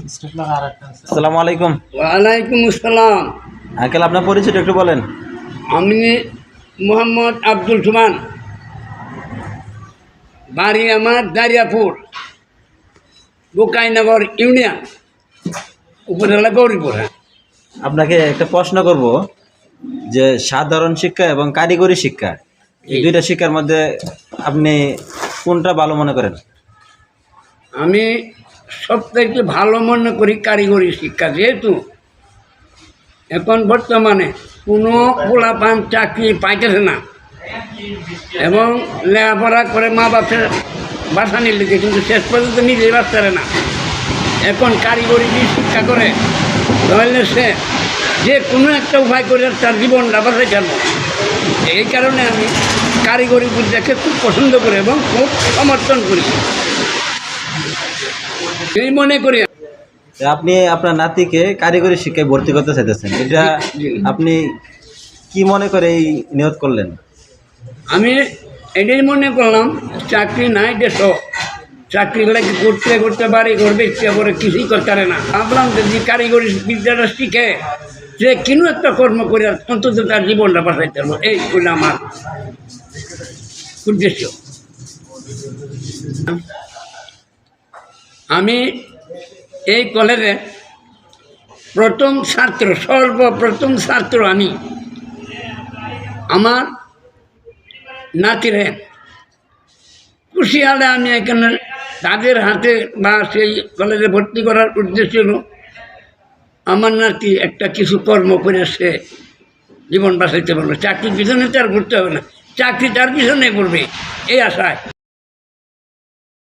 আসসালামু আলাইকুম। ওয়ালাইকুম আসসালাম। আঙ্কেল, আপনার পরিচয় একটু বলেন। আমি মোহাম্মদ আব্দুল সুমান, বাড়ি আমার দারিয়াপুর, গোকাইনগর ইউনিয়ন, উপজেলা গৌরীপুর। আপনাকে একটা প্রশ্ন করব যে সাধারণ শিক্ষা এবং কারিগরি শিক্ষা, এই দুইটা শিক্ষার মধ্যে আপনি কোনটা ভালো মনে করেন? আমি সবথেকে ভালো মনে করি কারিগরি শিক্ষা, যেহেতু এখন বর্তমানে কোনো পোলাপান চাকরি পাইতেছে না এবং লেখাপড়া করে মা বাপের বাসা নিয়ে লিখে, কিন্তু শেষ পর্যন্ত নিজেই বাঁচতে পারে না। এখন কারিগরি শিক্ষা করে তাহলে সে যে কোনো একটা উপায় করে তার জীবনটা বাঁচাই যাবো। এই কারণে আমি কারিগরি বিদ্যাকে খুব পছন্দ করি এবং খুব সমর্থন করি। এই মনে করি আপনি আপনার নাতিকে কারিগরি শিক্ষায় ভর্তি করতে চাইতেছেন, এটা আপনি কি মনে করে এই নিয়ত করলেন? আমি এটাই মনে করলাম, চাকরি নাই দেশ, চাকরিগুলোকে করতে করতে বাড়ি করবে, ইচ্ছা করে কিছুই করতে পারে না। ভাবলাম যে কারিগরি বিদ্যাটা শিখে যে কোনো একটা কর্ম করে অন্তত তার জীবনটা বাঁচাইতে পারবো, এই হলো আমার উদ্দেশ্য। আমি এই কলেজে প্রথম ছাত্র, সর্বপ্রথম ছাত্র আমি। আমার নাতিরে খুশি হলে আমি এখানে তাদের হাতে বা সেই কলেজে ভর্তি করার উদ্দেশ্য হলো আমার নাতি একটা কিছু কর্ম করে সে জীবন বাঁচাইতে পারবে, চাকরির পিছনে তার ঘুরতে হবে না, চাকরি তার পিছনে করবে, এই আশায়।